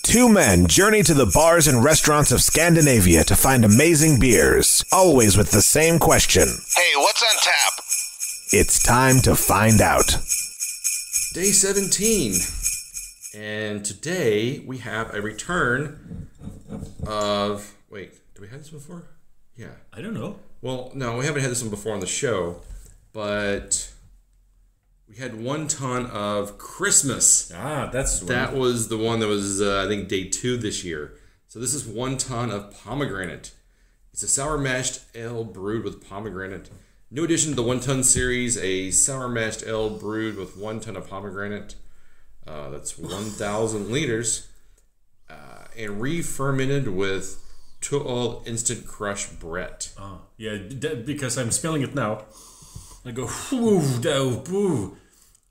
Two men journey to the bars and restaurants of Scandinavia to find amazing beers, always with the same question. Hey, what's on tap? It's time to find out. Day 17. And today we have a return of... Wait, did we have this before? Yeah. I don't know. Well, no, we haven't had this one before on the show, but we had 1 ton of Christmas. Ah, that's the one. That was the one that was, I think, day 2 this year. So this is 1 ton of pomegranate. It's a sour mashed ale brewed with pomegranate. New addition to the 1 ton series, a sour mashed ale brewed with 1 ton of pomegranate. That's 1,000 liters. And re-fermented with Tuol Instant Crush Brett. Oh, yeah, because I'm smelling it now. I go, whoo, whoo.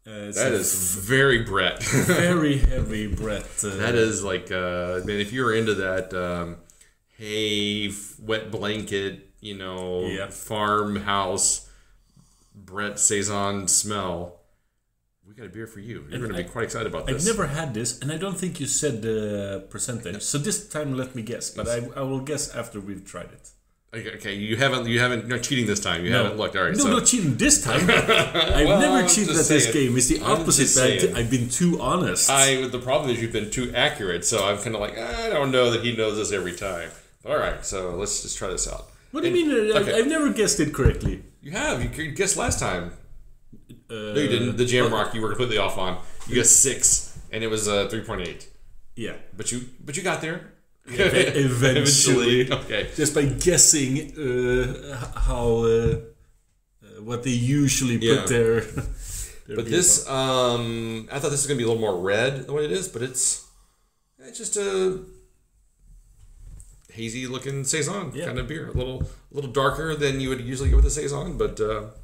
That is very Brett. Very heavy Brett. That is like, man, if you're into that hay, wet blanket, farmhouse, Brett Saison smell, we got a beer for you. You're going to be quite excited about this. I've never had this, and I don't think you said the percentage. So this time, let me guess. But I will guess after we've tried it. Okay, you're not cheating this time. You haven't looked. All right, no, not cheating this time. I've never cheated at this game. It's the opposite. I've been too honest. The problem is you've been too accurate. So I'm kind of like, I don't know that he knows this every time. But all right, so let's just try this out. What do you mean? Okay. I've never guessed it correctly. You have. You guessed last time. No, you didn't. The jam rock you were completely off on. You guessed 6, and it was 3.8. Yeah, but you got there. Eventually. Okay. Just by guessing how what they usually put their but this I thought this was gonna be a little more red than what it is, but it's just a hazy looking saison kind of beer. A little darker than you would usually get with a saison, but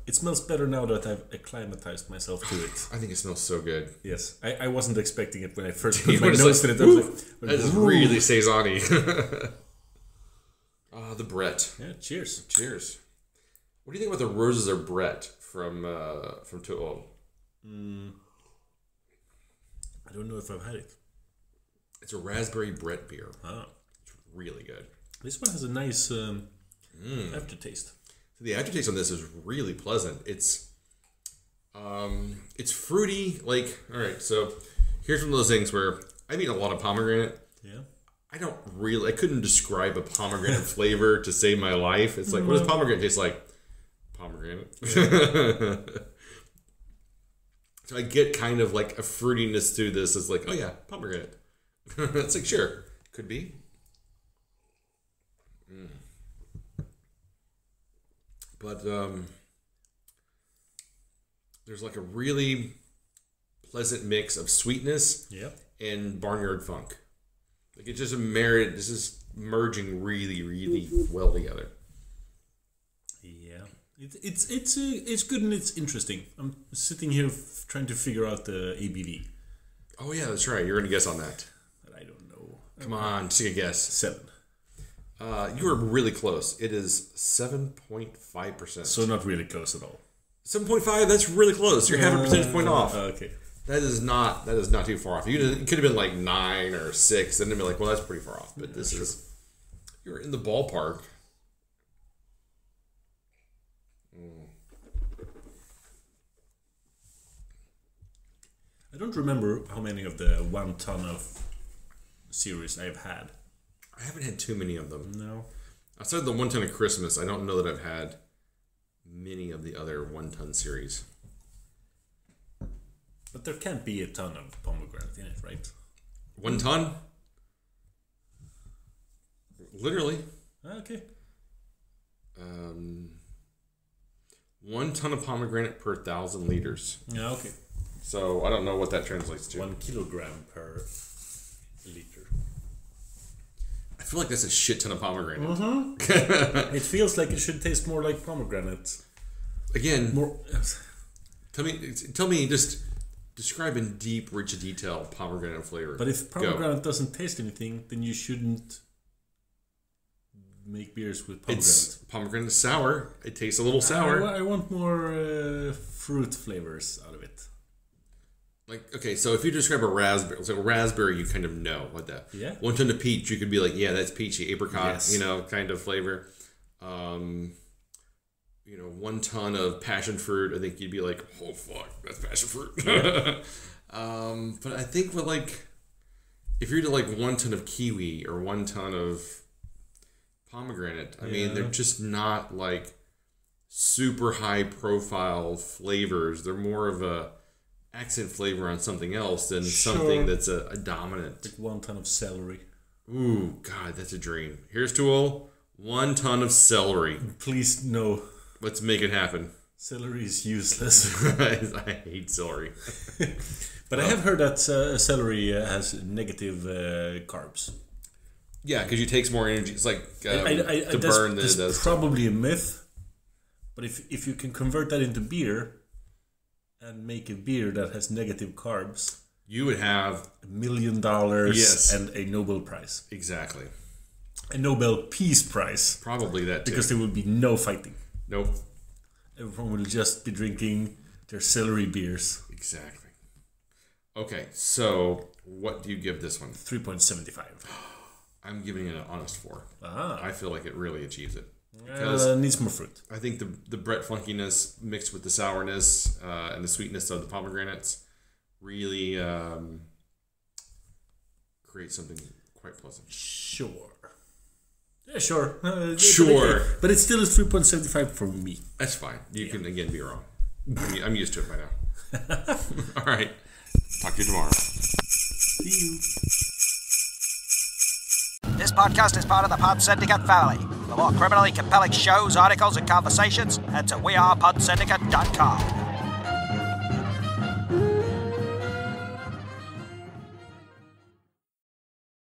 it smells better now that I've acclimatized myself to it. I think it smells so good. Yes, I wasn't expecting it when I first put my nose in it. I was like, that is really saison-y. The Brett. Yeah, cheers. Cheers. What do you think about the Roses Are Brett from Tuol? I don't know if I've had it. It's a raspberry Brett beer. Ah. Really good. This one has a nice aftertaste. So the aftertaste on this is really pleasant. It's fruity. Like, all right, so here's one of those things where I've eaten a lot of pomegranate. Yeah. I couldn't describe a pomegranate flavor to save my life. It's like, what does pomegranate taste like? Pomegranate. Yeah. So I get kind of like a fruitiness to this. It's like, oh yeah, pomegranate. It's like, sure, could be. But there's like a really pleasant mix of sweetness and barnyard funk. Like it's just this is merging really, really well together. Yeah, it's good and it's interesting. I'm sitting here trying to figure out the ABV. Oh yeah, that's right. You're gonna guess on that. But I don't know. Come on, take a guess. 7. You were really close. It is 7.5%. So not really close at all. 7.5. That's really close. You're half a percentage point off. Okay. That is not too far off. It could have been like 9 or 6, and then be like, well, that's pretty far off. But this is, you're in the ballpark. I don't remember how many of the 1 ton of series I've had. I haven't had too many of them. No. Outside the 1 ton of Christmas, I don't know that I've had many of the other 1 ton series. But there can't be a ton of pomegranate in it, right? 1 ton? Literally. Okay. 1 ton of pomegranate per 1,000 liters. Yeah, okay. So I don't know what that translates to. 1 kilogram per liter. I feel like that's a shit ton of pomegranate. Mm-hmm. It feels like it should taste more like pomegranate. Again, more. Tell me, just describe in deep, rich detail pomegranate flavor. But if pomegranate doesn't taste anything, then you shouldn't make beers with pomegranate. Pomegranate is sour. It tastes a little sour. I want more fruit flavors out of it. Like, okay, so if you describe a raspberry, so a raspberry, you kind of know what that. Yeah. 1 ton of peach, you could be like, yeah, that's peachy, apricot, Yes. you know, kind of flavor. 1 ton of passion fruit, I think you'd be like, oh fuck, that's passion fruit. Yeah. But I think with like, if you're to like 1 ton of kiwi or 1 ton of pomegranate, I mean, they're just not like super high profile flavors. They're more of a accent flavor on something else than something that's a dominant. Like 1 ton of celery. Ooh, God, that's a dream. Here's to all 1 ton of celery. Please, no. Let's make it happen. Celery is useless. I hate celery. But I have heard that celery has negative carbs. Yeah, because it takes more energy. It's like to that's, burn than it does. That's probably a myth. But if you can convert that into beer and make a beer that has negative carbs, you would have $1 million and a Nobel Prize. Exactly. A Nobel Peace Prize. Probably that too. Because there would be no fighting. Nope. Everyone will just be drinking their celery beers. Exactly. Okay, so what do you give this one? 3.75. I'm giving it an honest 4. I feel like it really achieves it. Because needs more fruit. I think the Brett funkiness mixed with the sourness and the sweetness of the pomegranates really create something quite pleasant. Sure. Yeah, sure. Sure. But it still is 3.75 for me. That's fine. You can, again, be wrong. I'm used to it by now. All right. Talk to you tomorrow. See you. This podcast is part of the Pod Syndicate family. For more criminally compelling shows, articles, and conversations, head to wearepodsyndicate.com.